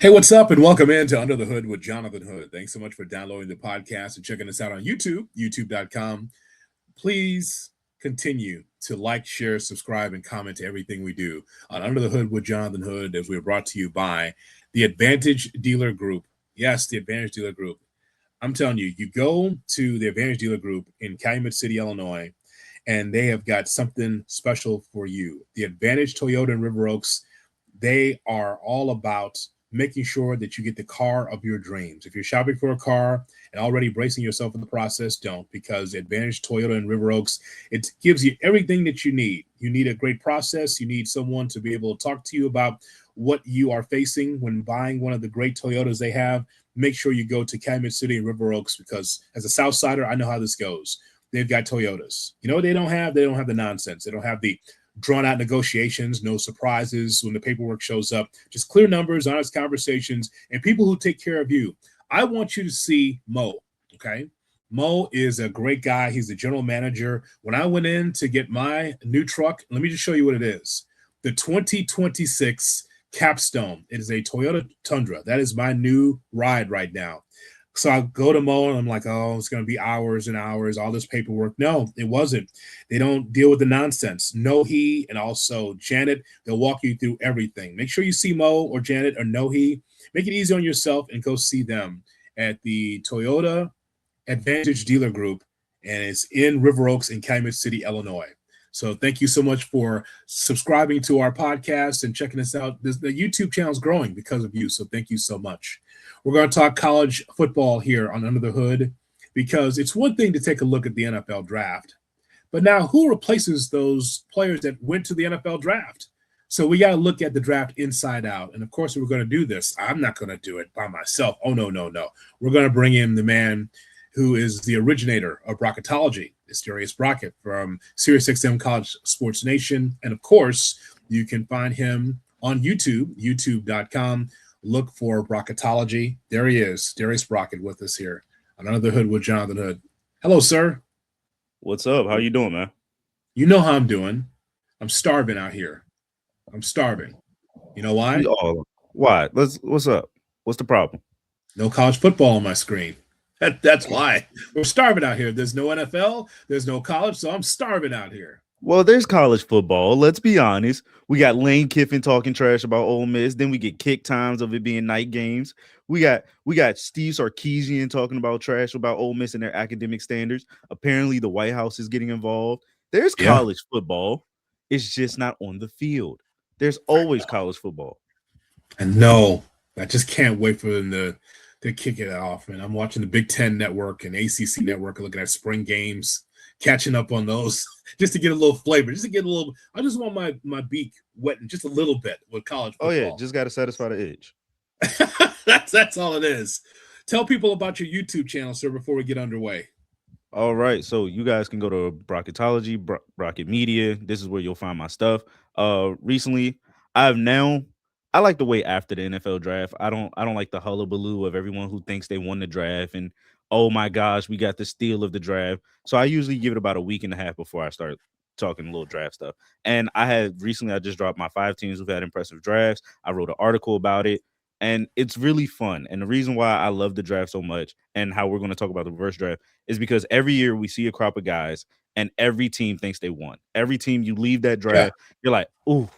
Hey, what's up? And welcome into Under the Hood with Jonathan Hood. Thanks so much for downloading the podcast and checking us out on YouTube, youtube.com. Please continue to like, share, subscribe, and comment to everything we do on Under the Hood with Jonathan Hood, as we are brought to you by the Advantage Dealer Group. Yes, the Advantage Dealer Group. I'm telling you, you go to the Advantage Dealer Group in Calumet City, Illinois, and they have got something special for you. The Advantage Toyota in River Oaks, they are all about making sure that you get the car of your dreams. If you're shopping for a car and already bracing yourself in the process, don't, because Advantage Toyota in River Oaks, it gives you everything that you need. You need a great process. You need someone to be able to talk to you about what you are facing when buying one of the great Toyotas they have. Make sure you go to Calumet City and River Oaks, because as a Southsider, I know how this goes. They've got Toyotas. You know what they don't have? They don't have the nonsense. They don't have the drawn out negotiations, no surprises when the paperwork shows up, just clear numbers, honest conversations, and people who take care of you. I want you to see Mo, okay? Mo is a great guy. He's the general manager. When I went in to get my new truck, let me just show you what it is. The 2026 Capstone. It is a Toyota Tundra. That is my new ride right now. So I go to Mo and I'm like, oh, it's going to be hours and hours, all this paperwork. No, it wasn't. They don't deal with the nonsense. Nohe and also Janet, they'll walk you through everything. Make sure you see Mo or Janet or Nohe. Make it easy on yourself and go see them at the Toyota Advantage Dealer Group, and it's in River Oaks in Calumet City, Illinois. So thank you so much for subscribing to our podcast and checking us out. The YouTube channel is growing because of you, so thank you so much. We're going to talk college football here on Under the Hood, because it's one thing to take a look at the NFL draft, but now who replaces those players that went to the NFL draft? So we got to look at the draft inside out. And of course, we're going to do this. I'm not going to do it by myself. Oh, no. We're going to bring in the man who is the originator of Brocketology. It's Darius Brockett from SiriusXM College Sports Nation. And of course, you can find him on YouTube, youtube.com. Look for Brocketology. There he is, Darius Brockett, with us here on Under the Hood with Jonathan Hood. Hello, sir. What's up? How you doing, man? You know how I'm doing. I'm starving out here. I'm starving. You know why? Why? What's up? What's the problem? No college football on my screen. That's why. We're starving out here. There's no NFL. There's no college, so I'm starving out here. Well, there's college football. Let's be honest. We got Lane Kiffin talking trash about Ole Miss. Then we get kick times of it being night games. We got Steve Sarkisian talking about trash about Ole Miss and their academic standards. Apparently, the White House is getting involved. There's college football. It's just not on the field. There's always college football. And no, I just can't wait for them to kick it off. And I'm watching the Big Ten Network and ACC Network, looking at spring games, catching up on those just to get a little flavor, just to get a little. I just want my beak wetting just a little bit with college football. Oh yeah, just got to satisfy the itch. That's all it is. Tell people about your YouTube channel, sir, before we get underway. All right, so you guys can go to Brocketology, Brockett Media. This is where you'll find my stuff. Recently, I like the way after the NFL draft. I don't like the hullabaloo of everyone who thinks they won the draft and, oh my gosh, we got the steal of the draft. So I usually give it about a week and a half before I start talking a little draft stuff. And I just dropped my 5 teams who've had impressive drafts. I wrote an article about it, and it's really fun. And the reason why I love the draft so much and how we're going to talk about the reverse draft is because every year we see a crop of guys and every team thinks they won. Every team you leave that draft, you're like, ooh,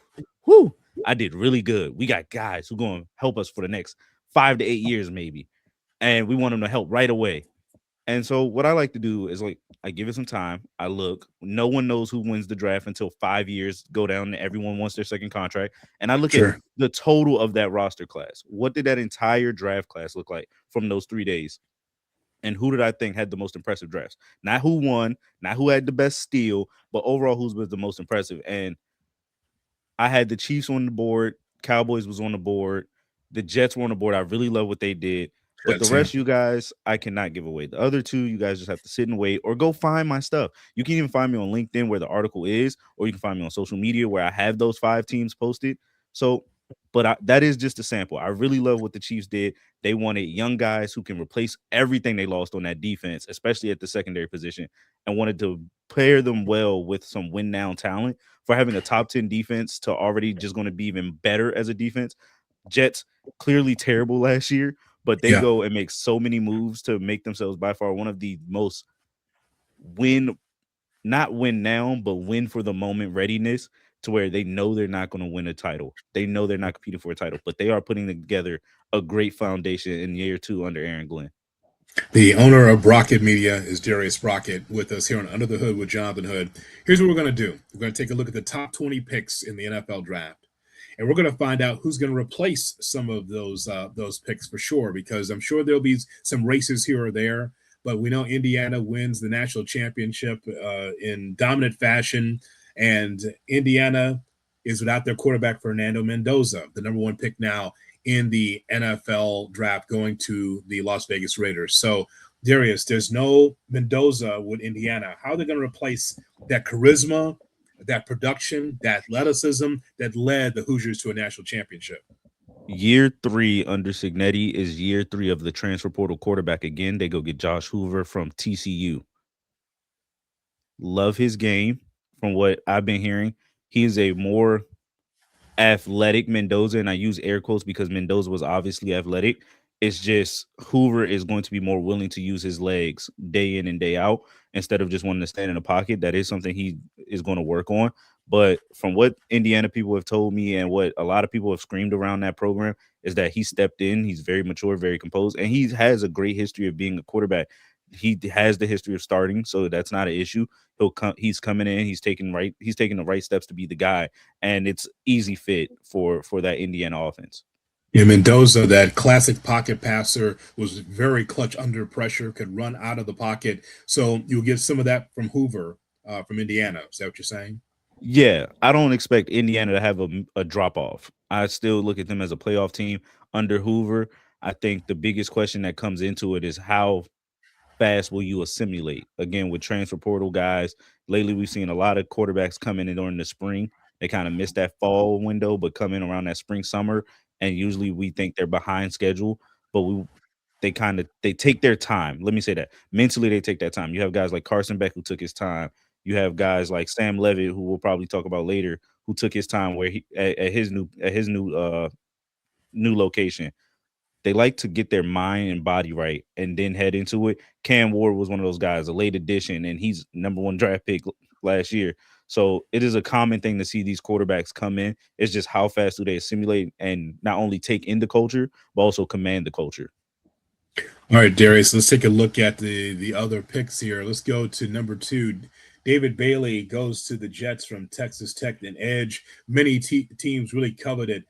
whoo, I did really good. We got guys who are going to help us for the next 5 to 8 years maybe. And we want them to help right away. And so what I like to do is, like, I give it some time. I look. No one knows who wins the draft until 5 years go down and everyone wants their second contract. And I look at the total of that roster class. What did that entire draft class look like from those 3 days? And who did I think had the most impressive drafts? Not who won, not who had the best steal, but overall who's was the most impressive. And I had the Chiefs on the board. Cowboys was on the board. The Jets were on the board. I really love what they did. But the rest of you guys, I cannot give away. The other 2, you guys just have to sit and wait or go find my stuff. You can even find me on LinkedIn where the article is, or you can find me on social media where I have those 5 teams posted. So, but that is just a sample. I really love what the Chiefs did. They wanted young guys who can replace everything they lost on that defense, especially at the secondary position, and wanted to pair them well with some win-now talent. For having a top 10 defense to already just going to be even better as a defense, Jets clearly terrible last year, but they Yeah. go and make so many moves to make themselves by far one of the most win, not win now, but win for the moment readiness, to where they know they're not going to win a title. They know they're not competing for a title, but they are putting together a great foundation in year two under Aaron Glenn. The owner of Brockett Media is Darius Brockett with us here on Under the Hood with Jonathan Hood. Here's what we're going to do. We're going to take a look at the top 20 picks in the NFL draft. And we're going to find out who's going to replace some of those picks for sure, because I'm sure there'll be some races here or there. But we know Indiana wins the national championship in dominant fashion, and Indiana is without their quarterback Fernando Mendoza, the number one pick now in the NFL draft, going to the Las Vegas Raiders. So, Darius, there's no Mendoza with Indiana. How are they going to replace that charisma, that production, that athleticism that led the Hoosiers to a national championship? Year three under Signetti is year three of the transfer portal quarterback again. They go get Josh Hoover from TCU. Love his game from what I've been hearing. He is a more athletic Mendoza, and I use air quotes because Mendoza was obviously athletic. It's just Hoover is going to be more willing to use his legs day in and day out instead of just wanting to stand in the pocket. That is something he is going to work on. But from what Indiana people have told me and what a lot of people have screamed around that program is that he stepped in. He's very mature, very composed, and he has a great history of being a quarterback. He has the history of starting, so that's not an issue. He'll come. He's coming in. He's taking the right steps to be the guy, and it's easy fit for that Indiana offense. Yeah, Mendoza, that classic pocket passer, was very clutch under pressure, could run out of the pocket. So you'll get some of that from Hoover, from Indiana. Is that what you're saying? Yeah, I don't expect Indiana to have a drop off. I still look at them as a playoff team under Hoover. I think the biggest question that comes into it is how fast will you assimilate? Again, with transfer portal guys, lately we've seen a lot of quarterbacks come in during the spring. They kind of miss that fall window, but come in around that spring summer, and usually we think they're behind schedule. But they take their time. Let me say that mentally they take that time. You have guys like Carson Beck who took his time. You have guys like Sam Levitt, who we'll probably talk about later, who took his time where he at his new location. They like to get their mind and body right and then head into it. Cam Ward was one of those guys, a late addition, and he's number one draft pick last year. So it is a common thing to see these quarterbacks come in. It's just how fast do they assimilate and not only take in the culture, but also command the culture. All right, Darius, let's take a look at the other picks here. Let's go to number two. David Bailey goes to the Jets from Texas Tech, an edge. Many teams really coveted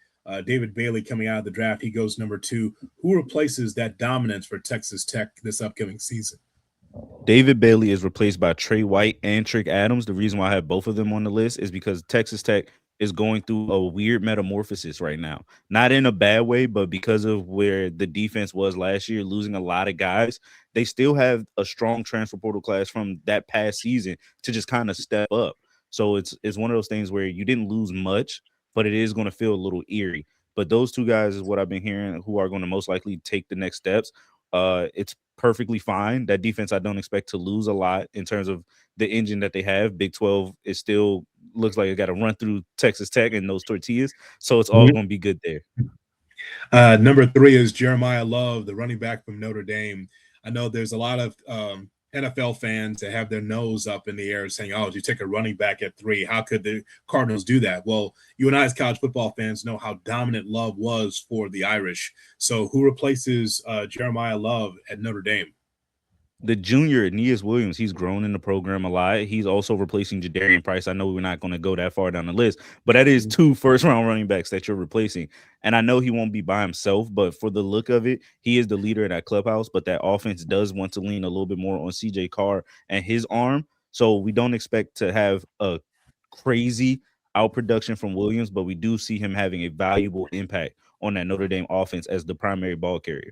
David Bailey coming out of the draft. He goes number two. Who replaces that dominance for Texas Tech this upcoming season? David Bailey is replaced by Trey White and Trick Adams. The reason why I have both of them on the list is because Texas Tech is going through a weird metamorphosis right now. Not in a bad way, but because of where the defense was last year, losing a lot of guys, they still have a strong transfer portal class from that past season to just kind of step up. So it's one of those things where you didn't lose much, but it is going to feel a little eerie. But those two guys is what I've been hearing who are going to most likely take the next steps. It's perfectly fine. That defense, I don't expect to lose a lot in terms of the engine that they have. Big 12 is still looks like it got to run through Texas Tech and those tortillas. So it's all going to be good there. Number three is Jeremiah Love, the running back from Notre Dame. I know there's a lot of NFL fans that have their nose up in the air saying, oh, did you take a running back at three? How could the Cardinals do that? Well, you and I as college football fans know how dominant Love was for the Irish. So who replaces Jeremiah Love at Notre Dame? The junior Aeneas Williams, he's grown in the program a lot. He's also replacing Jadarian Price. I know we're not going to go that far down the list, but that is two first round running backs that you're replacing. And I know he won't be by himself, but for the look of it, he is the leader in that clubhouse. But that offense does want to lean a little bit more on CJ Carr and his arm. So we don't expect to have a crazy out production from Williams, but we do see him having a valuable impact on that Notre Dame offense as the primary ball carrier.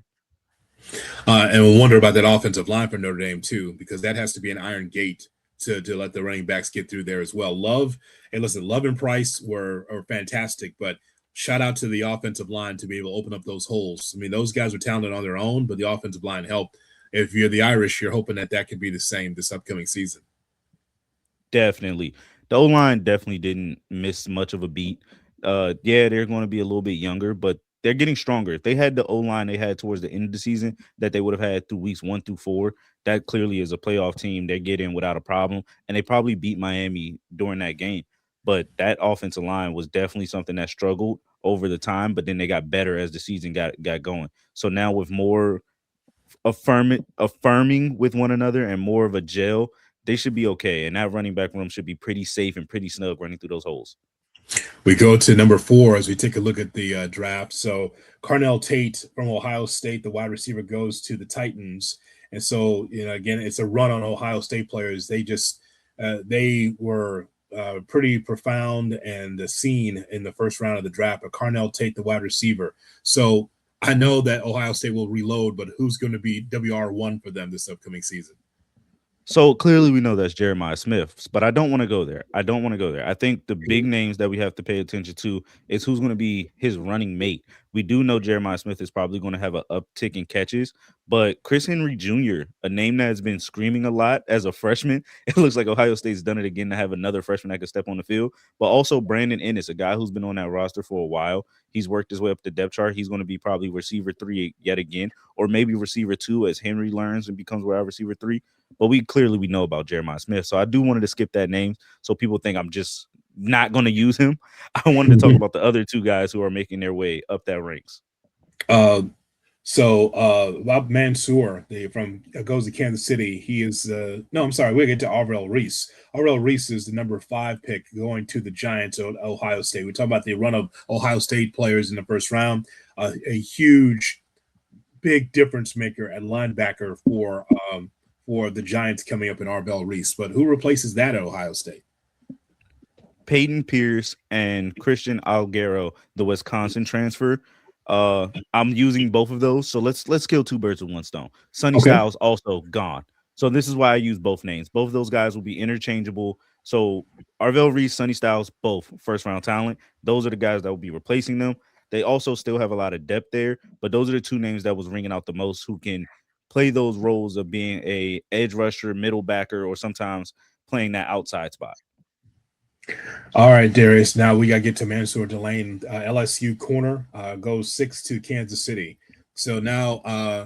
And we'll wonder about that offensive line for Notre Dame too, because that has to be an iron gate to let the running backs get through there as well. Love, and listen, Love and Price are fantastic, but shout out to the offensive line to be able to open up those holes. I mean, those guys are talented on their own, but the offensive line helped. If you're the Irish, you're hoping that that could be the same this upcoming season. Definitely. The O line definitely didn't miss much of a beat. Yeah, they're going to be a little bit younger, but they're getting stronger. If they had the O line they had towards the end of the season that they would have had through weeks 1 through 4, that clearly is a playoff team. They get in without a problem, and they probably beat Miami during that game. But that offensive line was definitely something that struggled over the time, but then they got better as the season got going. So now with more affirming with one another and more of a gel, they should be okay. And that running back room should be pretty safe and pretty snug running through those holes. We go to number 4 as we take a look at the draft. So Carnell Tate from Ohio State, the wide receiver, goes to the Titans. And so, again, it's a run on Ohio State players. They were pretty profound and seen in the first round of the draft. But Carnell Tate, the wide receiver. So I know that Ohio State will reload, but who's going to be WR1 for them this upcoming season? So clearly we know that's Jeremiah Smith, but I don't want to go there. I don't want to go there. I think the big names that we have to pay attention to is who's going to be his running mate. We do know Jeremiah Smith is probably going to have an uptick in catches, but Chris Henry Jr., a name that has been screaming a lot as a freshman, it looks like Ohio State's done it again to have another freshman that could step on the field, but also Brandon Ennis, a guy who's been on that roster for a while. He's worked his way up the depth chart. He's going to be probably receiver 3 yet again, or maybe receiver 2 as Henry learns and becomes wide receiver 3. But we know about Jeremiah Smith. So I do wanted to skip that name so people think I'm just not going to use him. I wanted to talk about the other 2 guys who are making their way up that ranks. Bob Mansour, from goes to Kansas City. He is no, I'm sorry, we'll get to Arvell Reese. Arvell Reese is the number 5 pick going to the Giants of Ohio State. We talk about the run of Ohio State players in the first round. A huge, big difference maker at linebacker for the Giants coming up in Arvell Reese. But who replaces that at Ohio State? Peyton Pierce and Christian Alguero, the Wisconsin transfer. I'm using both of those. So let's kill 2 birds with 1 stone. Sonny Styles also gone. So this is why I use both names. Both of those guys will be interchangeable. So Arvell Reese, Sonny Styles, both first round talent. Those are the guys that will be replacing them. They also still have a lot of depth there, but those are the 2 names that was ringing out the most who can play those roles of being a edge rusher, middle backer, or sometimes playing that outside spot. All right, Darius. Now we got to get to Mansour Delane. LSU corner goes 6 to Kansas City. So now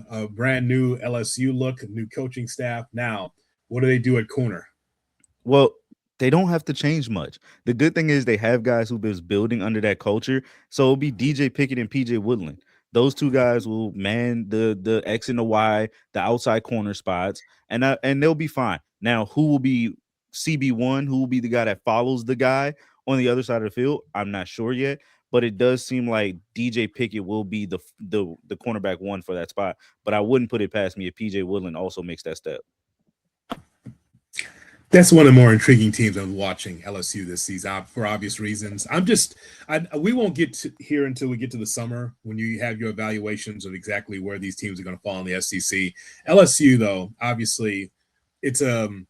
a brand new LSU look, new coaching staff. Now, what do they do at corner? Well, they don't have to change much. The good thing is they have guys who've been building under that culture. So it'll be DJ Pickett and PJ Woodland. Those 2 guys will man the X and the Y, the outside corner spots, and they'll be fine. Now, who will be CB1? Who will be the guy that follows the guy on the other side of the field? I'm not sure yet, but it does seem like DJ Pickett will be the cornerback 1 for that spot. But I wouldn't put it past me if PJ Woodland also makes that step. That's one of the more intriguing teams I'm watching, LSU, this season for obvious reasons. We won't get to here until we get to the summer when you have your evaluations of exactly where these teams are going to fall in the SEC. LSU, though, obviously, it's going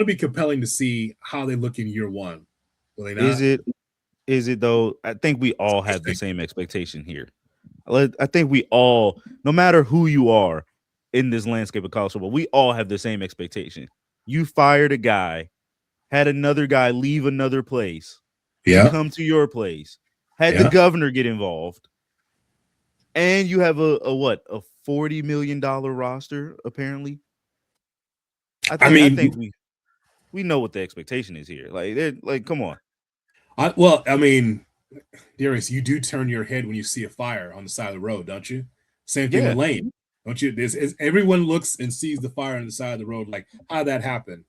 to be compelling to see how they look in year 1. Will they not? Is it though? I think we all have the same expectation here. I think we all, no matter who you are in this landscape of college football, we all have the same expectation. You fired a guy, had another guy leave another place, come to your place, had the governor get involved, and you have a $40 million roster apparently. I think we know what the expectation is here. Like, come on. Darius, you do turn your head when you see a fire on the side of the road, don't you? Same thing with Lane. Don't you? Everyone looks and sees the fire on the side of the road, like, how that happened.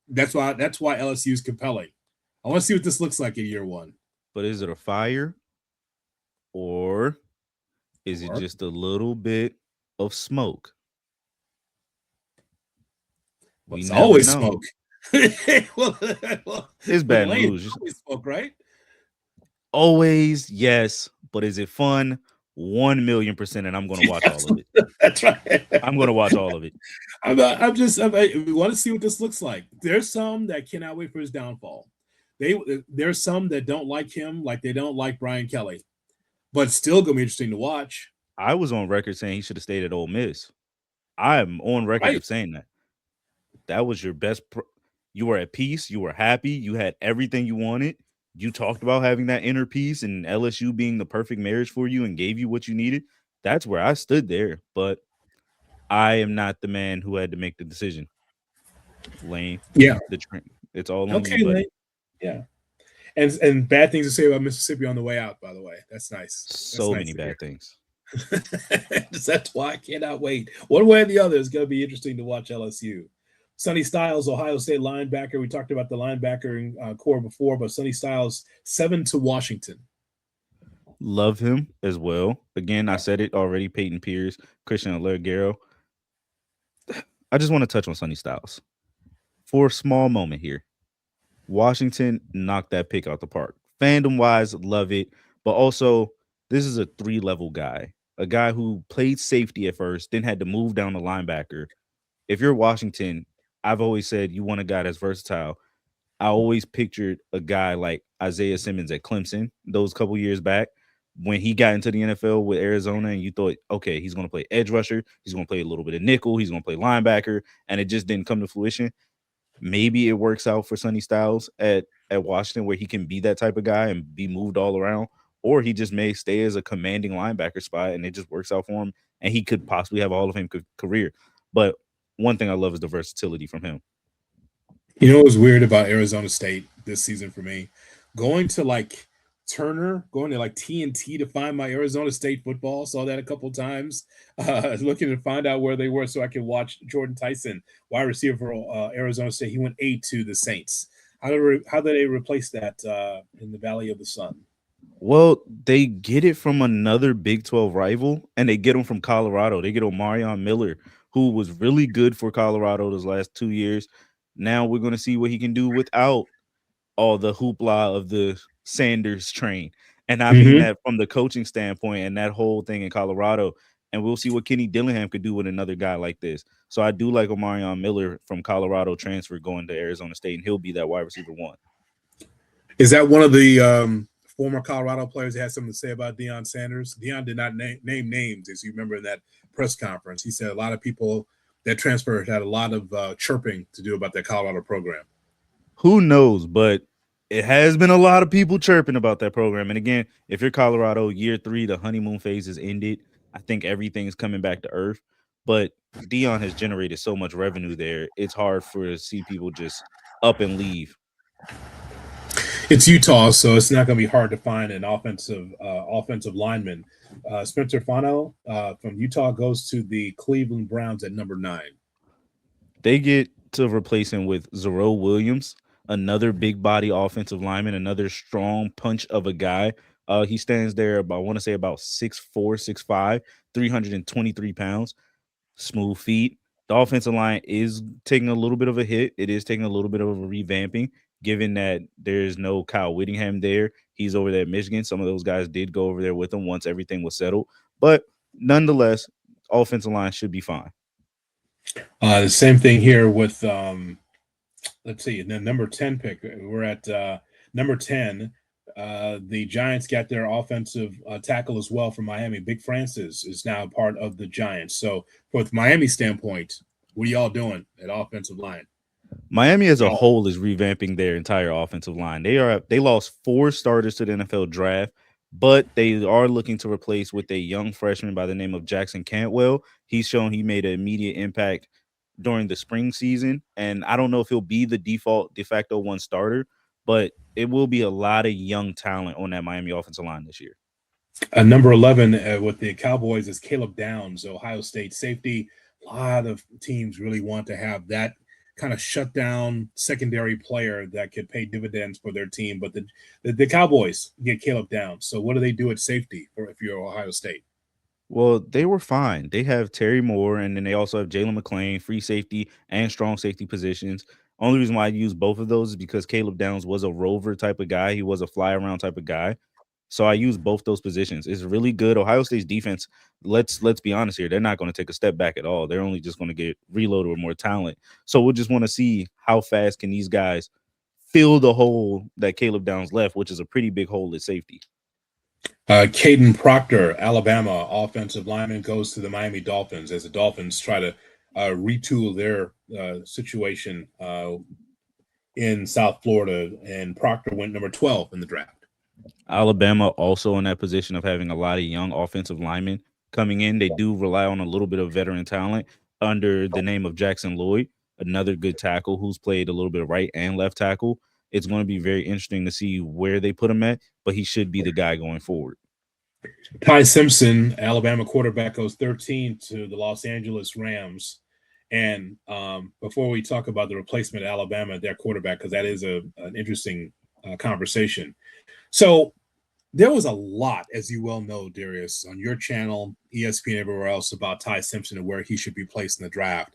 That's why LSU is compelling. I want to see what this looks like in year 1. But is it a fire, or is it just a little bit of smoke? It's always smoke. It's bad news. Always smoke, right? Always, yes. But is it fun? 1,000,000%, and I'm going to watch all of it. That's right. I'm going to watch all of it. We want to see what this looks like. There's some that cannot wait for his downfall. There's some that don't like him, like they don't like Brian Kelly, but it's still going to be interesting to watch. I was on record saying he should have stayed at Ole Miss. I'm on record of saying that. That was your best. You were at peace. You were happy. You had everything you wanted. you talked about having that inner peace and LSU being the perfect marriage for you and gave you what you needed. That's where I stood there. But I am not the man who had to make the decision. Lane, Yeah. the train. It's all on you, Okay, Lane. buddy. Yeah. And bad things to say about Mississippi on the way out, by the way. That's nice. That's So nice many to hear. bad things. That's why I cannot wait. One way or the other, it's going to be interesting to watch LSU. Sonny Styles, Ohio State linebacker. We talked about the linebacker core before, but Sonny Styles 7 to Washington. Love him as well. Again, I said it already. Peyton Pierce, Christian Aguero. I just want to touch on Sonny Styles for a small moment here. Washington knocked that pick out the park. Fandom wise, love it. But also, this is a 3-level guy, a guy who played safety at first, then had to move down to linebacker. If you're Washington, I've always said you want a guy that's versatile. I always pictured a guy like Isaiah Simmons at Clemson those couple years back when he got into the NFL with Arizona, and you thought, okay, he's going to play edge rusher, he's going to play a little bit of nickel, he's going to play linebacker, and it just didn't come to fruition. Maybe it works out for Sonny Styles at Washington where he can be that type of guy and be moved all around, or he just may stay as a commanding linebacker spot and it just works out for him, and he could possibly have a Hall of Fame career. But one thing I love is the versatility from him. You know what's weird about Arizona State this season for me? Going to like Turner, going to like TNT to find my Arizona State football. Saw that a couple times. Looking to find out where they were so I could watch Jordan Tyson, wide receiver for Arizona State. He went 8 to the Saints. How did they replace that in the Valley of the Sun? Well, they get it from another Big 12 rival, and they get him from Colorado. They get Omarion Miller, who was really good for Colorado those last 2 years. Now we're going to see what he can do without all the hoopla of the Sanders train. And I mean Mm-hmm. that from the coaching standpoint and that whole thing in Colorado. And we'll see what Kenny Dillingham could do with another guy like this. So I do like Omarion Miller from Colorado transfer going to Arizona State, and he'll be that wide receiver one. Is that one of the former Colorado players that had something to say about Deion Sanders? Deion did not name names, as you remember in that press conference. He said a lot of people that transferred had a lot of chirping to do about that Colorado program. Who knows? But it has been a lot of people chirping about that program. And again, if you're Colorado, year 3, the honeymoon phase is ended. I think everything's coming back to earth. But Dion has generated so much revenue there. It's hard for to see people just up and leave. It's Utah, so it's not going to be hard to find an offensive lineman. Spencer Fano from Utah goes to the Cleveland Browns at number 9. They get to replace him with Zero Williams, another big body offensive lineman, another strong punch of a guy. He stands there about, I want to say about 6'4", 6'5", 323 pounds, smooth feet. The offensive line is taking a little bit of a hit. It is taking a little bit of a revamping, given that there's no Kyle Whittingham there. He's over there at Michigan. Some of those guys did go over there with him once everything was settled. But nonetheless, offensive line should be fine. The same thing here with let's see, the number 10 pick. We're at number 10. The Giants got their offensive tackle as well from Miami. Big Francis is now part of the Giants. So, from Miami standpoint, what are y'all doing at offensive line? Miami as a whole is revamping their entire offensive line. They lost 4 starters to the NFL draft, but they are looking to replace with a young freshman by the name of Jackson Cantwell. He's shown he made an immediate impact during the spring season, and I don't know if he'll be the default de facto 1 starter, but it will be a lot of young talent on that Miami offensive line this year. Number 11 with the Cowboys is Caleb Downs, Ohio State safety. A lot of teams really want to have that kind of shutdown secondary player that could pay dividends for their team. But the Cowboys get Caleb Downs. So what do they do at safety if you're Ohio State? Well, they were fine. They have Terry Moore, and then they also have Jalen McClain, free safety and strong safety positions. Only reason why I use both of those is because Caleb Downs was a rover type of guy. He was a fly around type of guy. So I use both those positions. It's really good. Ohio State's defense, let's be honest here, they're not going to take a step back at all. They're only just going to get reloaded with more talent. So we'll just want to see how fast can these guys fill the hole that Caleb Downs left, which is a pretty big hole at safety. Caden Proctor, Alabama offensive lineman, goes to the Miami Dolphins as the Dolphins try to retool their situation in South Florida, and Proctor went number 12 in the draft. Alabama also in that position of having a lot of young offensive linemen coming in. They do rely on a little bit of veteran talent under the name of Jackson Lloyd, another good tackle who's played a little bit of right and left tackle. It's going to be very interesting to see where they put him at, but he should be the guy going forward. Ty Simpson, Alabama quarterback, goes 13 to the Los Angeles Rams. And before we talk about the replacement of Alabama, their quarterback, because that is an interesting conversation. So there was a lot, as you well know, Darius, on your channel, ESPN, everywhere else about Ty Simpson and where he should be placed in the draft.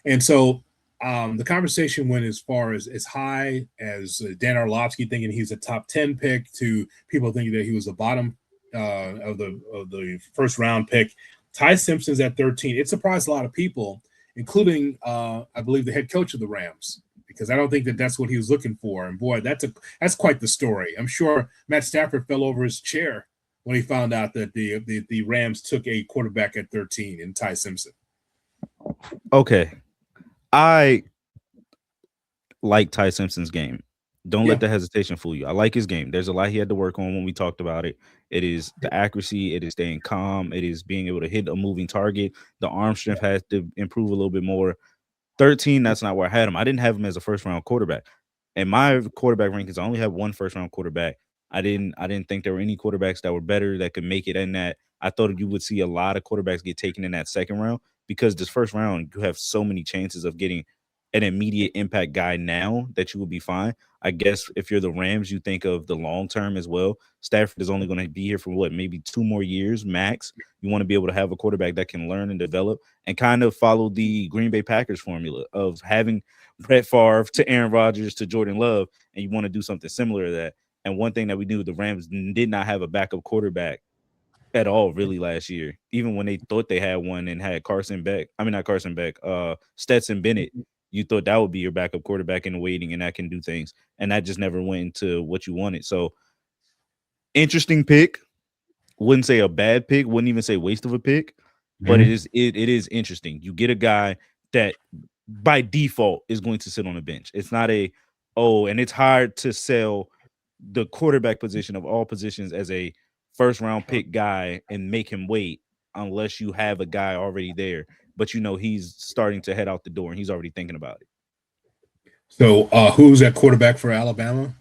And so the conversation went as far as high as Dan Orlovsky thinking he's a top 10 pick to people thinking that he was the bottom of the first round pick. Ty Simpson's at 13. It surprised a lot of people, including I believe the head coach of the Rams, because I don't think that that's what he was looking for. And boy, that's quite the story. I'm sure Matt Stafford fell over his chair when he found out that the Rams took a quarterback at 13 in Ty Simpson. Okay, I like Ty Simpson's game. Don't let the hesitation fool you. I like his game. There's a lot he had to work on when we talked about it. It is the accuracy, it is staying calm, it is being able to hit a moving target. The arm strength has to improve a little bit more. 13, that's not where I had him. I didn't have him as a first round quarterback. And my quarterback rankings, I only have one first round quarterback. I didn't think there were any quarterbacks that were better that could make it in that. I thought you would see a lot of quarterbacks get taken in that second round because this first round, you have so many chances of getting an immediate impact guy now that you will be fine. I guess if you're the Rams, you think of the long term as well. Stafford is only going to be here for what, maybe 2 more years max. You want to be able to have a quarterback that can learn and develop and kind of follow the Green Bay Packers formula of having Brett Favre to Aaron Rodgers to Jordan Love, and you want to do something similar to that. And one thing that we knew, the Rams did not have a backup quarterback at all really last year. Even when they thought they had one and had Carson Beck, I mean not Carson Beck, Stetson Bennett, you thought that would be your backup quarterback in the waiting and that can do things. And that just never went into what you wanted. So interesting pick. Wouldn't say a bad pick, wouldn't even say waste of a pick, but it is interesting. You get a guy that by default is going to sit on the bench. It's not and it's hard to sell the quarterback position of all positions as a first round pick guy and make him wait unless you have a guy already there, but he's starting to head out the door and he's already thinking about it. So who's that quarterback for Alabama?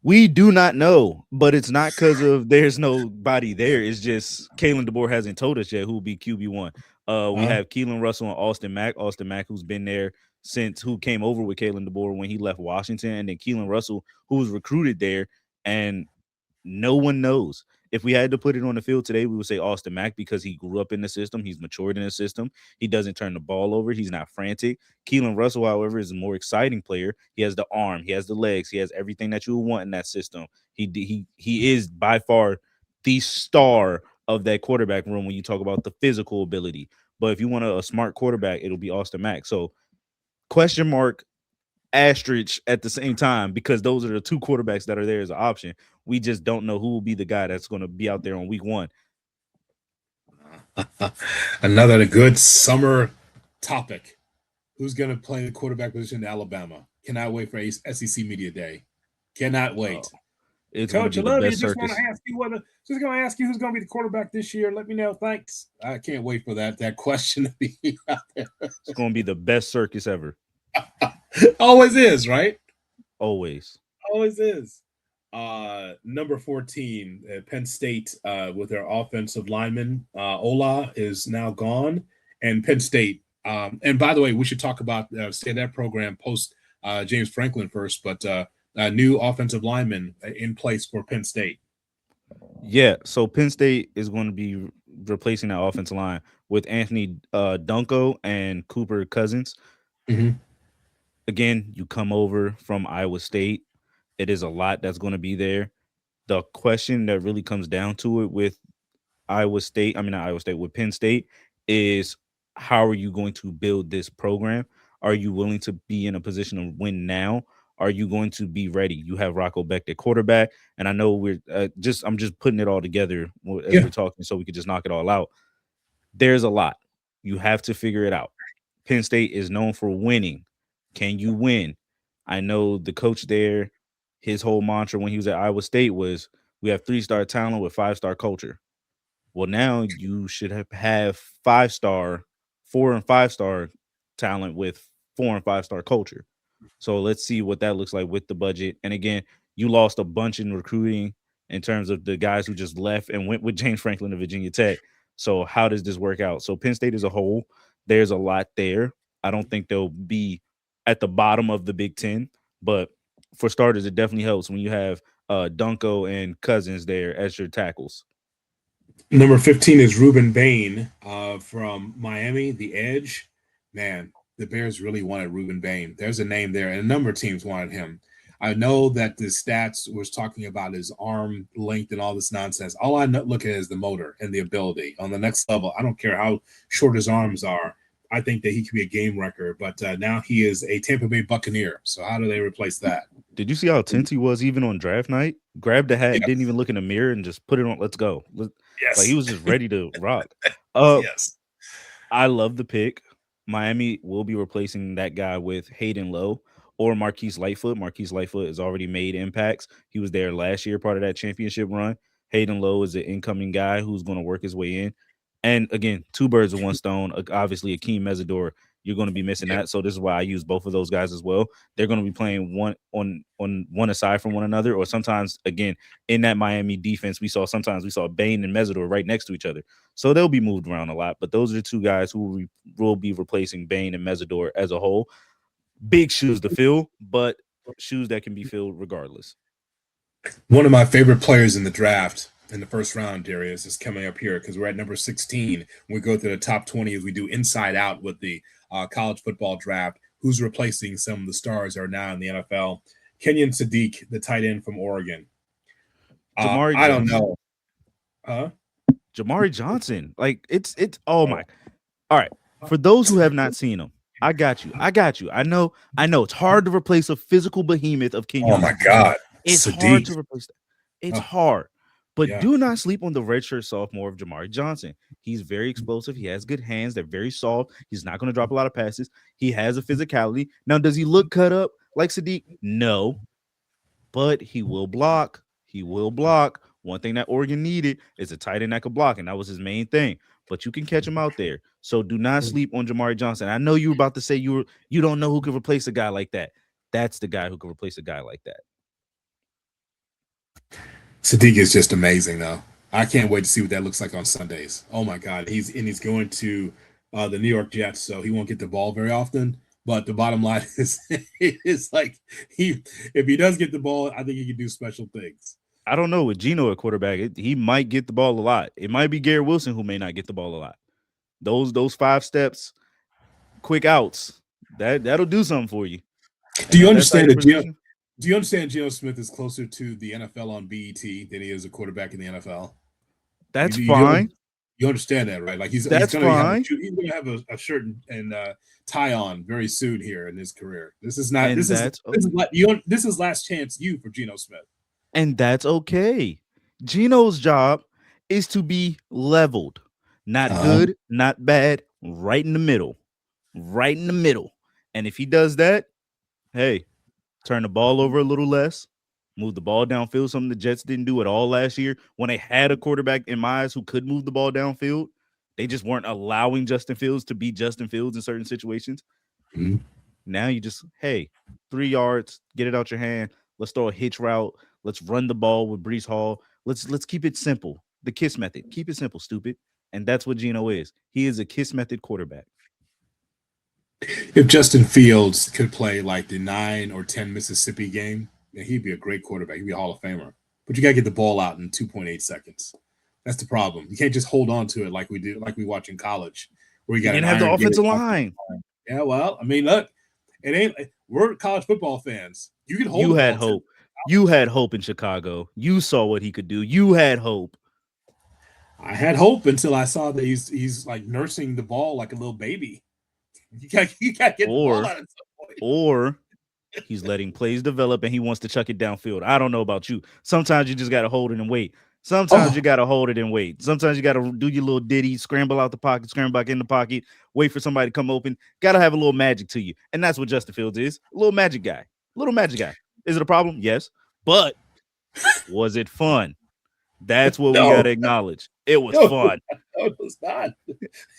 We do not know, but it's not because of there's nobody there. It's just Kalen DeBoer hasn't told us yet who will be QB1. We have Keelan Russell and Austin Mack. Austin Mack, who's been there who came over with Kalen DeBoer when he left Washington, and then Keelan Russell, who was recruited there, and no one knows. If we had to put it on the field today, we would say Austin Mack because he grew up in the system. He's matured in the system. He doesn't turn the ball over. He's not frantic. Keelan Russell, however, is a more exciting player. He has the arm. He has the legs. He has everything that you would want in that system. He is by far the star of that quarterback room when you talk about the physical ability. But if you want a smart quarterback, it'll be Austin Mack. So question mark, asterisk at the same time, because those are the two quarterbacks that are there as an option. We just don't know who will be the guy that's going to be out there on week one. Another good summer topic. Who's going to play the quarterback position in Alabama? Cannot wait for SEC Media Day. Cannot wait. It's Coach, I love you. Just want to ask you just going to ask you who's going to be the quarterback this year. Let me know. Thanks. I can't wait for that question to be out there. It's going to be the best circus ever. Always is, right? Always is. Number 14, Penn State with their offensive lineman. Ola is now gone. And Penn State, and by the way, we should talk about stay that program post James Franklin first, but a new offensive lineman in place for Penn State. Yeah, so Penn State is going to be replacing that offensive line with Anthony Dunco and Cooper Cousins. Again, you come over from Iowa State. It is a lot that's going to be there. The question that really comes down to it with with Penn State is how are you going to build this program? Are you willing to be in a position to win now? Are you going to be ready? You have Rocco Beck at quarterback, and I know we're I'm just putting it all together as we're talking so we could just knock it all out. There's a lot. You have to figure it out. Penn State is known for winning. Can you win? I know the coach there, his whole mantra when he was at Iowa State was, "We have 3-star talent with 5-star culture." Well, now you should have 5-star, 4 and 5-star talent with 4 and 5-star culture. So let's see what that looks like with the budget. And again, you lost a bunch in recruiting in terms of the guys who just left and went with James Franklin to Virginia Tech. So how does this work out? So Penn State as a whole, there's a lot there. I don't think they'll be at the bottom of the Big Ten, but for starters, it definitely helps when you have Dunko and Cousins there as your tackles. Number 15 is Ruben Bain from Miami, the Edge. Man, the Bears really wanted Ruben Bain. There's a name there, and a number of teams wanted him. I know that the stats was talking about his arm length and all this nonsense. All I look at is the motor and the ability. On the next level, I don't care how short his arms are. I think that he could be a game wrecker, but now he is a Tampa Bay Buccaneer. So how do they replace that? Did you see how tense he was even on draft night? Grabbed the hat, Yes. didn't even look in the mirror, and just put it on. Let's go. Like he Yes. was just ready to rock. Yes. I love the pick. Miami will be replacing that guy with Hayden Lowe or Marquise Lightfoot. Marquise Lightfoot has already made impacts. He was there last year, part of that championship run. Hayden Lowe is an incoming guy who's going to work his way in. And again, 2 birds with 1 stone. Obviously, Akeem Mesidor, you're going to be missing that. So this is why I use both of those guys as well. They're going to be playing one on one aside from one another, or sometimes again in that Miami defense, we saw Bain and Mesidor right next to each other. So they'll be moved around a lot. But those are the 2 guys who will be replacing Bain and Mesidor as a whole. Big shoes to fill, but shoes that can be filled regardless. One of my favorite players in the draft in the first round, Darius, is coming up here because we're at number 16. We go through the top 20 as we do inside out with the college football draft. Who's replacing some of the stars that are now in the NFL? Kenyon Sadiq, the tight end from Oregon. I don't know. Jamari Johnson. Like it's oh my. All right. For those who have not seen him, I got you. I know it's hard to replace a physical behemoth of Kenyon. Oh my God. It's Sadiq. hard to replace that. It's hard. But Yeah. do not sleep on the redshirt sophomore of Jamari Johnson. He's very explosive. He has good hands. They're very soft. He's not going to drop a lot of passes. He has a physicality. Now, does he look cut up like Sadiq? No. But he will block. He will block. One thing that Oregon needed is a tight end that could block, and that was his main thing. But you can catch him out there. So do not sleep on Jamari Johnson. I know you were about to say you don't know who could replace a guy like that. That's the guy who could replace a guy like that. Sadiq is just amazing, though. I can't wait to see what that looks like on Sundays. Oh my God, he's going to the New York Jets, so he won't get the ball very often. But the bottom line is like if he does get the ball, I think he can do special things. I don't know with Geno at quarterback, he might get the ball a lot. It might be Garrett Wilson who may not get the ball a lot. Those 5 steps, quick outs, that'll do something for you. Do you understand that? Do you understand Geno Smith is closer to the NFL on BET than he is a quarterback in the NFL? That's fine. You understand that, right? Like he's going to have a shirt and tie on very soon here in his career. This is not. This is last chance you for Geno Smith, and that's okay. Geno's job is to be leveled, not good, not bad, right in the middle, And if he does that, hey. Turn the ball over a little less, move the ball downfield, something the Jets didn't do at all last year when they had a quarterback in my eyes who could move the ball downfield. They just weren't allowing Justin Fields to be Justin Fields in certain situations. Mm-hmm. Now you just, 3 yards, get it out your hand. Let's throw a hitch route. Let's run the ball with Breece Hall. Let's keep it simple. The KISS method. Keep it simple, stupid. And that's what Geno is. He is a KISS method quarterback. If Justin Fields could play like the 9 or 10 Mississippi game, then he'd be a great quarterback. He'd be a Hall of Famer. But you got to get the ball out in 2.8 seconds. That's the problem. You can't just hold on to it like we do, like we watch in college, where you got to have the offensive line. Yeah, well, I mean, look, it ain't. We're college football fans. You can hold. You had hope. You had hope in Chicago. You saw what he could do. You had hope. I had hope until I saw that he's like nursing the ball like a little baby. You got to get the ball out at some point. Or he's letting plays develop and he wants to chuck it downfield. I don't know about you. Sometimes you just got to hold it and wait. Sometimes you got to hold it and wait. Sometimes you got to do your little ditty, scramble out the pocket, scramble back in the pocket, wait for somebody to come open. Got to have a little magic to you. And that's what Justin Fields is, a little magic guy. Little magic guy. Is it a problem? Yes. But was it fun? That's what we got to No, acknowledge. It was no, fun. no, it was not.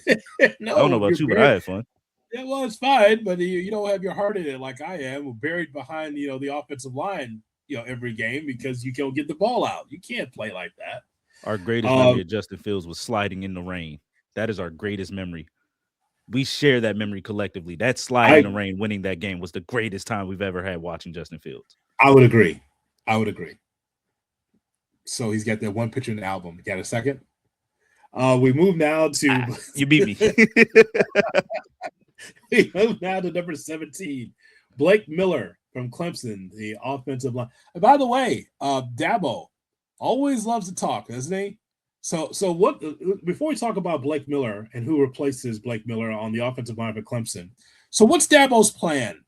I don't know No, about you're you, but I buried. had fun. Yeah, well, it's fine, but you don't have your heart in it like I am, buried behind the offensive line, every game because you can't get the ball out. You can't play like that. Our greatest Um, memory of Justin Fields was sliding in the rain. That is our greatest memory. We share that memory collectively. That slide in the I rain, winning that game, was the greatest time we've ever had watching Justin Fields. I would agree. I would agree. So he's got that one picture in the album. Got a second? We move now to You beat me. we move now to number 17, Blake Miller from Clemson, the offensive line. And by the way, Dabo always loves to talk, doesn't he? So what? Before we talk about Blake Miller and who replaces Blake Miller on the offensive line for Clemson, so what's Dabo's plan?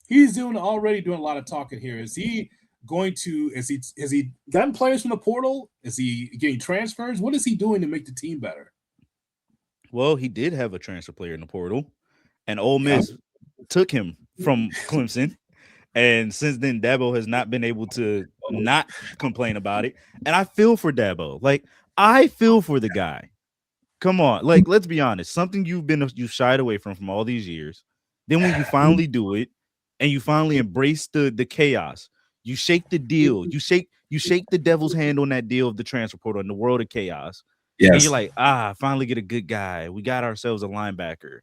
He's already doing a lot of talking here. Is he going to? Has he gotten players from the portal? Is he getting transfers? What is he doing to make the team better? Well, he did have a transfer player in the portal, and Ole Yeah. Miss took him from Clemson. And since then, Dabo has not been able to not complain about it. And I feel for Dabo. Like, I feel for the guy. Come on. Like, let's be honest. Something you've shied away from all these years. Then when you finally do it and you finally embrace the chaos, you shake the deal. You shake the devil's hand on that deal of the transfer portal in the world of chaos. And you're Yes. like, finally get a good guy. We got ourselves a linebacker.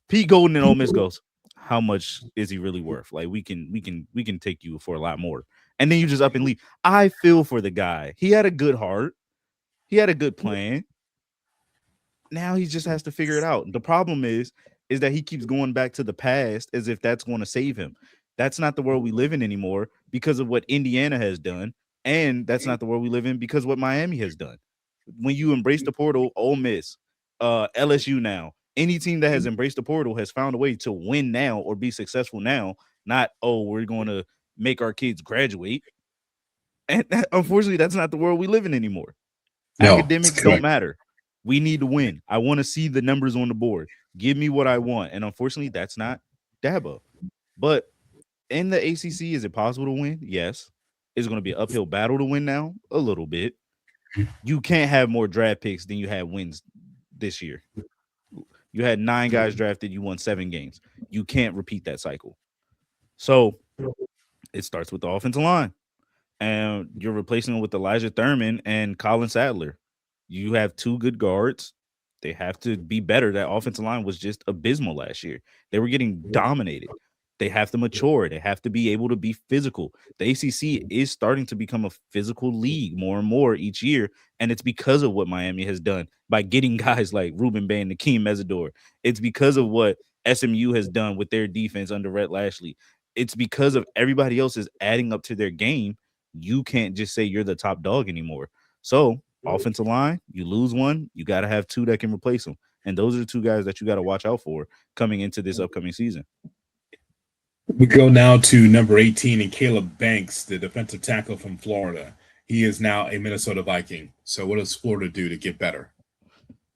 Pete Golden and Ole Miss goes, how much is he really worth? Like we can take you for a lot more. And then you just up and leave. I feel for the guy. He had a good heart. He had a good plan. Now he just has to figure it out. The problem is that he keeps going back to the past as if that's going to save him. That's not the world we live in anymore because of what Indiana has done. And that's not the world we live in because of what Miami has done. When you embrace the portal, Ole Miss, LSU now, any team that has embraced the portal has found a way to win now or be successful now. Not, we're going to make our kids graduate. And unfortunately, that's not the world we live in anymore. No, Academics don't matter. We need to win. I want to see the numbers on the board. Give me what I want. And unfortunately, that's not Dabo. But in the ACC, is it possible to win? Yes. Is it going to be an uphill battle to win now? A little bit. You can't have more draft picks than you had wins this year. You had 9 guys drafted. You won 7 games. You can't repeat that cycle. So it starts with the offensive line. And you're replacing them with Elijah Thurman and Colin Sadler. You have 2 good guards. They have to be better. That offensive line was just abysmal last year. They were getting dominated. They have to mature. They have to be able to be physical. The ACC is starting to become a physical league more and more each year, and it's because of what Miami has done by getting guys like Ruben Bay and Nakeem Mesidor. It's because of what SMU has done with their defense under Rhett Lashley. It's because of everybody else is adding up to their game. You can't just say you're the top dog anymore. So offensive line, you lose one, you got to have 2 that can replace them. And those are the 2 guys that you got to watch out for coming into this upcoming season. We go now to number 18 and Caleb Banks, the defensive tackle from Florida. He is now a Minnesota Viking. So what does Florida do to get better?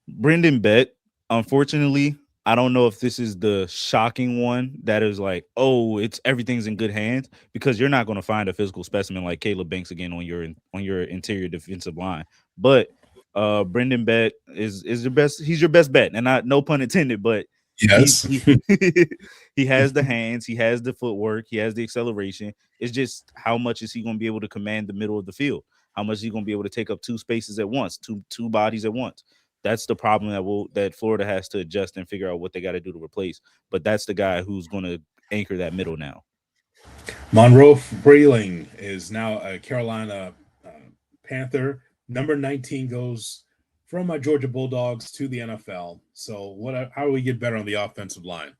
Brendan Bett, unfortunately, I don't know if this is the shocking one that is like, everything's in good hands, because you're not going to find a physical specimen like Caleb Banks again on your interior defensive line. But Brendan Bett is your best. He's your best bet, and no pun intended. But yes, he has the hands, he has the footwork, he has the acceleration. It's just how much is he going to be able to command the middle of the field? How much is he going to be able to take up 2 spaces at once, two bodies at once? That's the problem that Florida has to adjust and figure out what they got to do to replace. But that's the guy who's going to anchor that middle now. Monroe Freeling is now a Carolina Panther. Number 19 goes from my Georgia Bulldogs to the NFL. So how do we get better on the offensive line?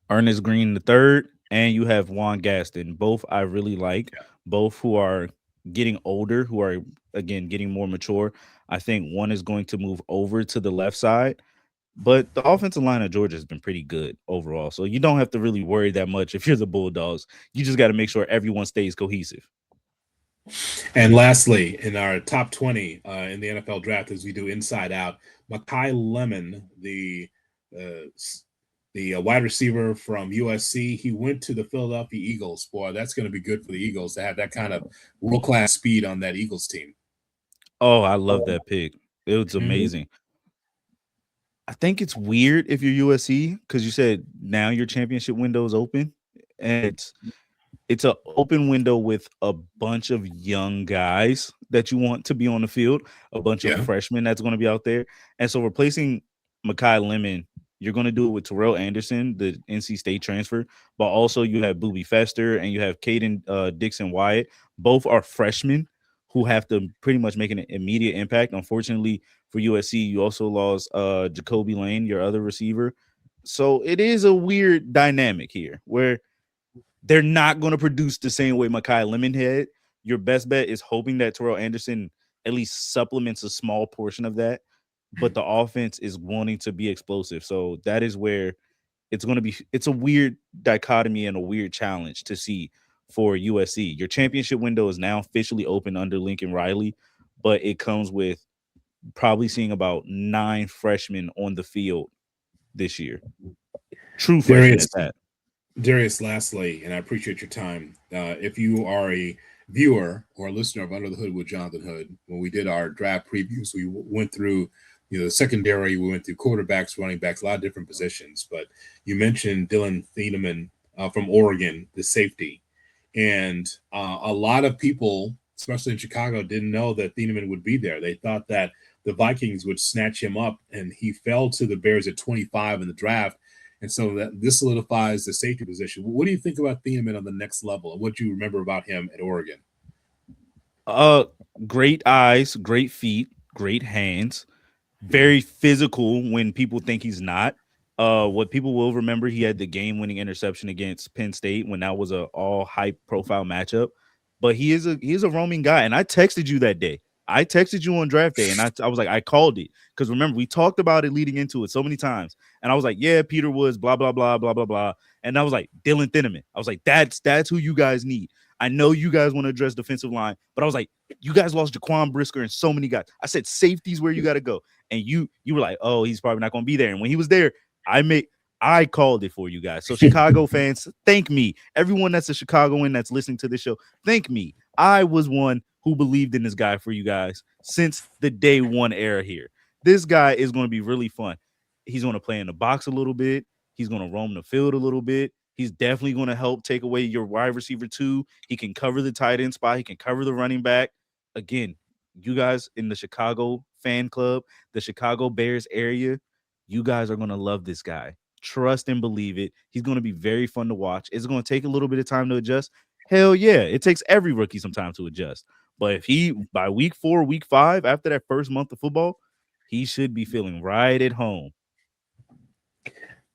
Ernest Green the third, and you have Juan Gaston. Both I really like. Yeah. Both who are getting older, who are again getting more mature. I think one is going to move over to the left side, but the offensive line of Georgia has been pretty good overall. So you don't have to really worry that much if you're the Bulldogs. You just got to make sure everyone stays cohesive. And lastly, in our top 20 in the NFL draft, as we do inside out, Makai Lemon, the the wide receiver from USC. He went to the Philadelphia Eagles. Boy, that's going to be good for the Eagles to have that kind of world class speed on that Eagles team. Oh, I love that pick. It was Mhm. amazing. I think it's weird if you're USC because you said now your championship window is open, and it's an open window with a bunch of young guys that you want to be on the field, a bunch of Yeah. freshmen that's going to be out there. And so replacing Makai Lemon, you're going to do it with Terrell Anderson, the NC State transfer, but also you have Booby Fester and you have Caden Dixon Wyatt. Both are freshmen who have to pretty much make an immediate impact. Unfortunately for USC, you also lost Jacoby Lane, your other receiver. So it is a weird dynamic here where they're not going to produce the same way Makai Lemon had. Your best bet is hoping that Terrell Anderson at least supplements a small portion of that, but the offense is wanting to be explosive. So that is where it's a weird dichotomy and a weird challenge to see for USC. Your championship window is now officially open under Lincoln Riley, but it comes with probably seeing about 9 freshmen on the field this year. True freshmen Darius, at that. Darius, lastly, and I appreciate your time. If you are a viewer or a listener of Under the Hood with Jonathan Hood, when we did our draft previews, we went through, the secondary, we went through quarterbacks, running backs, a lot of different positions. But you mentioned Dylan Thieneman from Oregon, the safety, and a lot of people, especially in Chicago, didn't know that Thieneman would be there. They thought that the Vikings would snatch him up, and he fell to the Bears at 25 in the draft. And so that this solidifies the safety position. What do you think about Thieneman on the next level, and what do you remember about him at Oregon? Uh, Great eyes, great feet, great hands. Very physical when people think he's not. What people will remember, he had the game-winning interception against Penn State when that was a all hype profile matchup. But he is a roaming guy, and I texted you that day. I texted you on draft day, and I was like, I called it because remember we talked about it leading into it so many times, and I was like, yeah, Peter Woods, blah blah blah blah blah blah, and I was like Dylan Thieneman. I was like, that's who you guys need. I know you guys want to address defensive line, but I was like, you guys lost Jaquan Brisker and so many guys. I said safety's where you got to go, and you were like, oh, he's probably not going to be there. And when he was there, I called it for you guys. So Chicago fans, thank me. Everyone that's a Chicagoan that's listening to this show, thank me. I was one who believed in this guy for you guys since the day one era here. This guy is going to be really fun. He's going to play in the box a little bit. He's going to roam the field a little bit. He's definitely going to help take away your wide receiver too. He can cover the tight end spot. He can cover the running back. Again, you guys in the Chicago fan club, the Chicago Bears area, you guys are going to love this guy. Trust and believe it. He's going to be very fun to watch. It's going to take a little bit of time to adjust. Hell yeah, it takes every rookie some time to adjust. But if he, by week 4, week 5, after that first month of football, he should be feeling right at home.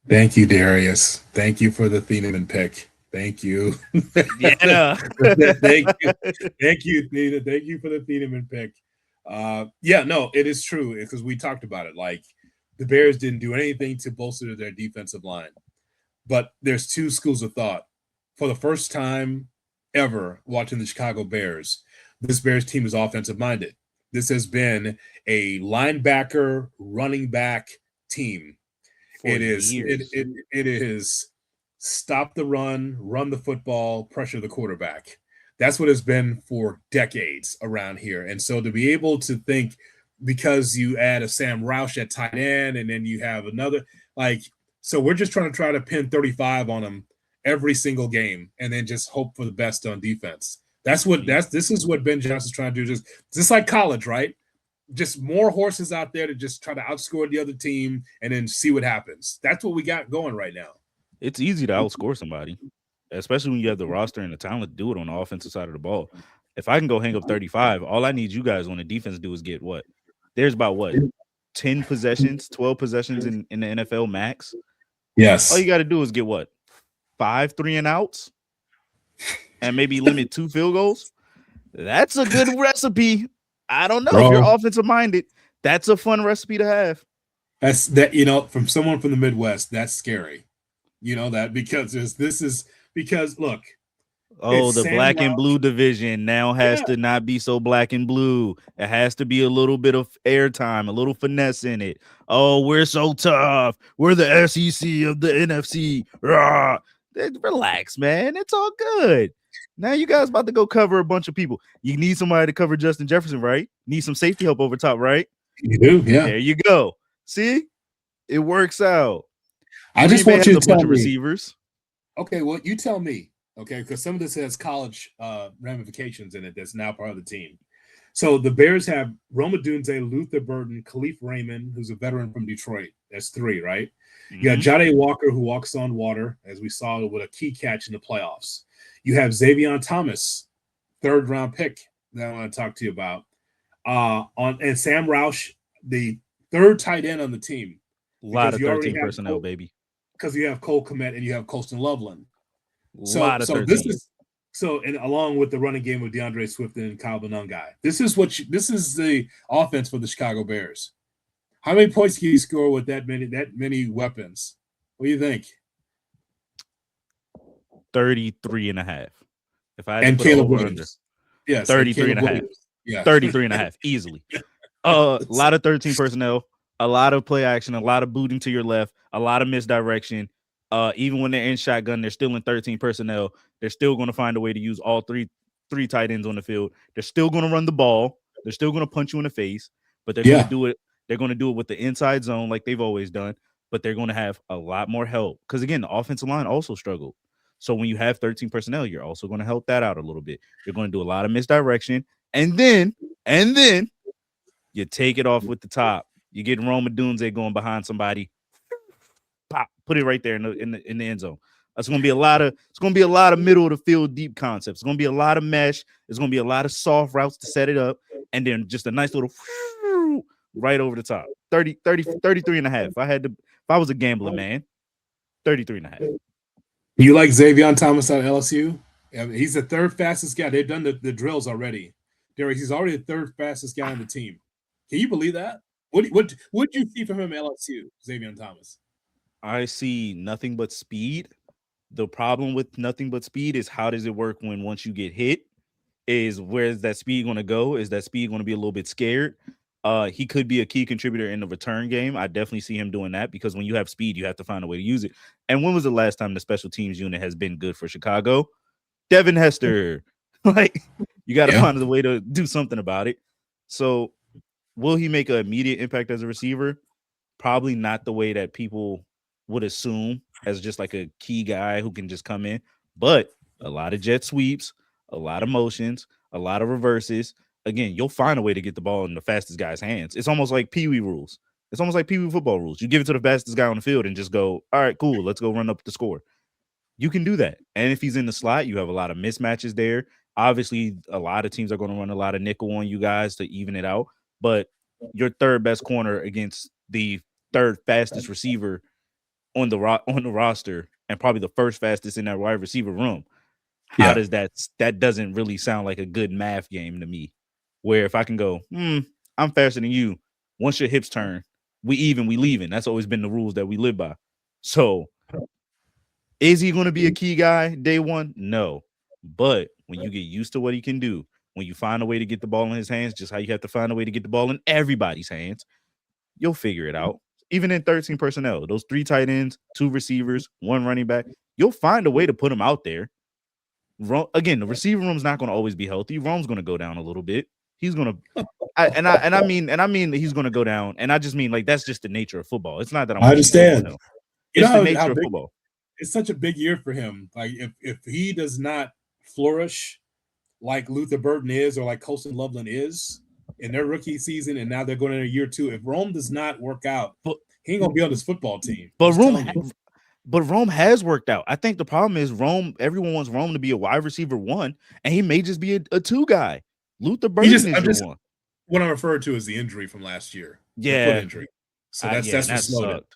Thank you, Darius. Thank you for the Thieneman pick. Thank you. Yeah. Thank you. Thank you, Thieneman. Thank you for the Thieneman pick. Yeah, no, it is true because we talked about it. Like the Bears didn't do anything to bolster their defensive line. But there's two schools of thought. For the first time ever watching the Chicago Bears, this Bears team is offensive minded. This has been a linebacker, running back team. For It is years. it is stop the run the football, pressure the quarterback. That's what it's been for decades around here. And so to be able to think because you add a Sam Roush at tight end and then you have another like so we're just trying to pin 35 on them every single game and then just hope for the best on defense. This is what Ben Johnson's trying to do. Just like college, right? Just more horses out there to just try to outscore the other team and then see what happens. That's what we got going right now. It's easy to outscore somebody, especially when you have the roster and the talent to do it on the offensive side of the ball. If I can go hang up 35, all I need you guys on the defense to do is get what? There's about what? 10 possessions, 12 possessions in the NFL max. All Yes. you got to do is get what? 5 3-and-outs and maybe limit 2 field goals. That's a good recipe. I don't know if you're offensive minded. That's a fun recipe to have. That's from someone from the Midwest, that's scary. That because this is because look, Oh, It's the Sam black and Roush. blue division now has Yeah, to not be so black and blue. It has to be a little bit of airtime, a little finesse in it. Oh, we're so tough. We're the SEC of the NFC. Rah. Relax, man. It's all good. Now you guys about to go cover a bunch of people. You need somebody to cover Justin Jefferson, right? Need some safety help over top, right? you do. Yeah. There you go. See, it works out. I Green just Bay want has you a to tell bunch of me. receivers. Okay, well, you tell me. Okay, because some of this has college ramifications in it. That's now part of the team. So the Bears have Roma Dunze, Luther Burden, Khalif Raymond, who's a veteran from Detroit. That's three, right? You got Mm-hmm. Jade Walker, who walks on water, as we saw with a key catch in the playoffs. You have Xavier Thomas, third round pick that I want to talk to you about. And Sam Roush, the third tight end on the team, A lot because of you already 13 have personnel, baby. because you have Cole Komet and you have Colston Loveland. A So lot of so this 13. is so and along with the running game of DeAndre Swift and Kyle Benungai. This is the offense for the Chicago Bears. How many points can you score with that many weapons? What do you think? 33 and a half. If I had to And put an Caleb over under, Williams. Yes, and 33 and Caleb a half. Williams. Yeah. 33 and a half, easily. A lot of 13 personnel, a lot of play action, a lot of booting to your left, a lot of misdirection. Even when they're in shotgun, they're still in 13 personnel. They're still going to find a way to use all three tight ends on the field. They're still going to run the ball. They're still going to punch you in the face, but they're going to Yeah. do it. They're going to do it with the inside zone like they've always done, but they're going to have a lot more help. Because again, the offensive line also struggled. So when you have 13 personnel, you're also going to help that out a little bit. You're going to do a lot of misdirection. And then you take it off with the top. You get Roma Dunze going behind somebody. Pop, put it right there in the end zone. It's gonna be a lot of middle of the field deep concepts. It's gonna be a lot of mesh. It's gonna be a lot of soft routes to set it up, and then just a nice little right over the top. 33 and a half. If I was a gambling man, 33 and a half. You like Xavier Thomas out of LSU? Yeah, he's the third fastest guy. They've done the drills already. Derek, he's already the third fastest guy on the team. Can you believe that? What do you see from him at LSU, Xavier Thomas? I see nothing but speed. The problem with nothing but speed is how does it work when once you get hit? Is where's that speed going to go? Is that speed going to be a little bit scared? He could be a key contributor in the return game. I definitely see him doing that because when you have speed, you have to find a way to use it. And when was the last time the special teams unit has been good for Chicago? Devin Hester. Like, you got to Yeah. find a way to do something about it. So, will he make an immediate impact as a receiver? Probably not the way that people would assume as just like a key guy who can just come in, but a lot of jet sweeps, a lot of motions, a lot of reverses. Again, you'll find a way to get the ball in the fastest guy's hands. It's almost like Pee Wee rules. It's almost like Pee Wee football rules. You give it to the fastest guy on the field and just go, all right, cool, let's go run up the score. You can do that. And if he's in the slot, you have a lot of mismatches there. Obviously, a lot of teams are going to run a lot of nickel on you guys to even it out. But your third best corner against the third fastest receiver on the roster and probably the first fastest in that wide receiver room. How Yeah. does that doesn't really sound like a good math game to me? Where if I can go, I'm faster than you. Once your hips turn, we leaving. That's always been the rules that we live by. So is he going to be a key guy day one? No. But when you get used to what he can do, when you find a way to get the ball in his hands, just how you have to find a way to get the ball in everybody's hands, you'll figure it out. Even in 13 personnel, those three tight ends, two receivers, one running back, you'll find a way to put them out there. Again, the receiver room's not going to always be healthy. Rome's going to go down a little bit. He's going to, I mean that he's going to go down, and I just mean like that's just the nature of football. It's not that I'm I wishing ill on understand. him. You know It's the how nature of big football. it's such a big year for him. Like if he does not flourish like Luther Burton is or like Colston Loveland is in their rookie season, and now they're going into year two. If Rome does not work out, But he ain't gonna be on this football team. I'm but just telling you. Rome has worked out. I think the problem is Rome. Everyone wants Rome to be a wide receiver one, and he may just be a two guy. Luther He Burton just is I'm your just one. what I'm referring to is the injury from last year, the foot Yeah, injury. So yeah, that's and what that slowed him. sucked.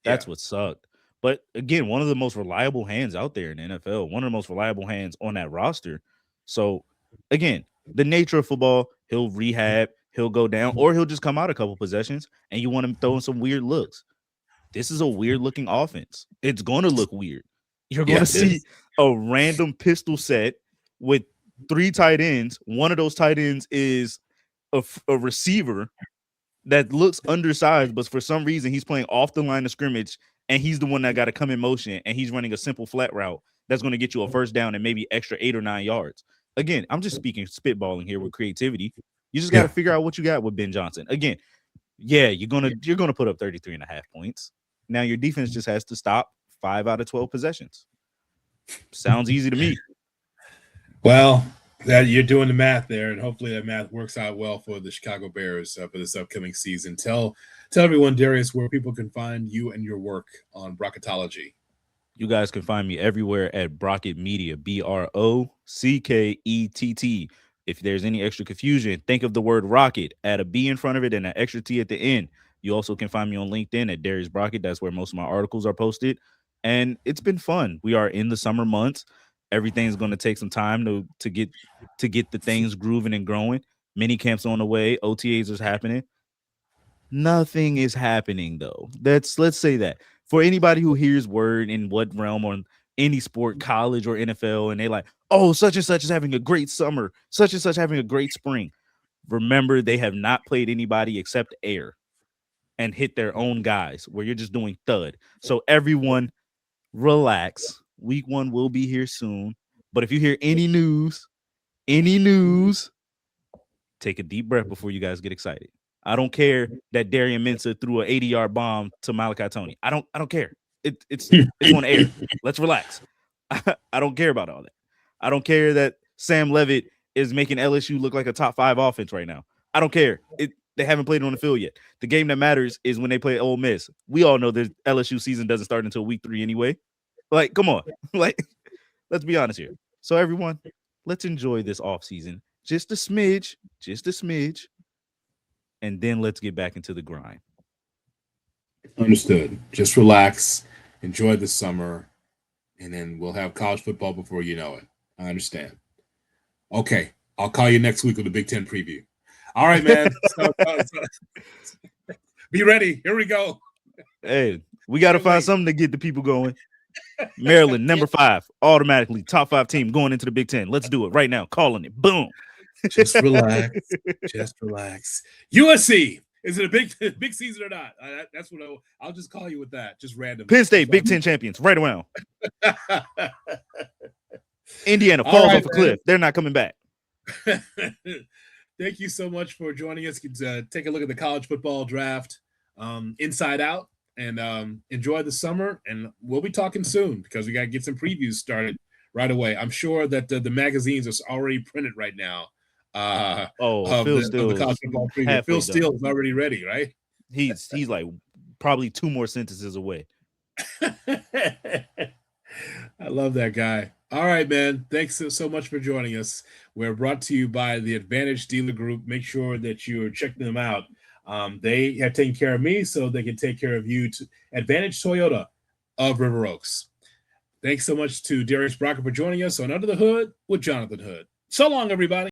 Yeah. That's what sucked. But again, one of the most reliable hands out there in the NFL, one of the most reliable hands on that roster. So again, the nature of football, he'll rehab, he'll go down, or he'll just come out a couple possessions, and you want him throwing some weird looks. This is a weird looking offense. It's going to look weird. You're going Yeah, to it see is. a random pistol set with 3 tight ends. One of those tight ends is a receiver that looks undersized, but for some reason he's playing off the line of scrimmage, and he's the one that got to come in motion, and he's running a simple flat route that's going to get you a first down and maybe extra 8 or 9 yards. Again, I'm just spitballing here with creativity. You just got to figure out what you got with Ben Johnson. Again, yeah, you're gonna put up 33.5 points. Now your defense just has to stop 5 out of 12 possessions. Sounds easy to me. Well, that you're doing the math there, and hopefully that math works out well for the Chicago Bears for this upcoming season. Tell everyone, Darius, where people can find you and your work on Brocketology. You guys can find me everywhere at Brockett Media, Brockett. If there's any extra confusion, think of the word rocket, add a B in front of it and an extra T at the end. You also can find me on LinkedIn at Darius Brockett. That's where most of my articles are posted. And it's been fun. We are in the summer months. Everything's going to take some time to get the things grooving and growing. Mini camps on the way. OTAs is happening. Nothing is happening though. Let's say that. For anybody who hears word in what realm on any sport, college or NFL, and they like, oh, such and such is having a great summer, such and such having a great spring. Remember, they have not played anybody except air and hit their own guys where you're just doing thud. So everyone relax. Week 1 will be here soon. But if you hear any news, take a deep breath before you guys get excited. I don't care that Darian Mensah threw an 80-yard bomb to Malachi Tony. I don't care. It's on air. Let's relax. I don't care about all that. I don't care that Sam Levitt is making LSU look like a top 5 offense right now. I don't care. They haven't played on the field yet. The game that matters is when they play Ole Miss. We all know the LSU season doesn't start until week 3 anyway. Like, come on. Like, let's be honest here. So everyone, let's enjoy this offseason. Just a smidge. And then let's get back into the grind. Understood. Just relax, enjoy the summer, and then we'll have college football before you know it. I understand. Okay, I'll call you next week with a Big Ten preview. All right, man. Be ready. Here we go. Hey, we got to find something to get the people going. Maryland, number 5, automatically top 5 team going into the Big Ten. Let's do it right now. Calling it. Boom. Just relax. Just relax. USC. Is it a big season or not? That's what I'll just call you with that. Just random. Penn State, Big Ten champions, right around. Indiana falls off a cliff. They're not coming back. Thank you so much for joining us. Take a look at the college football draft inside out, and enjoy the summer. And we'll be talking soon because we got to get some previews started right away. I'm sure that the magazines are already printed right now. Of the college football preview. Phil Steele is already ready, right? He's like probably 2 more sentences away. I love that guy. All right, man. Thanks so much for joining us. We're brought to you by the Advantage Dealer Group. Make sure that you're checking them out. They have taken care of me so they can take care of you. Advantage Toyota of River Oaks. Thanks so much to Darius Brockett for joining us on Under the Hood with Jonathan Hood. So long, everybody.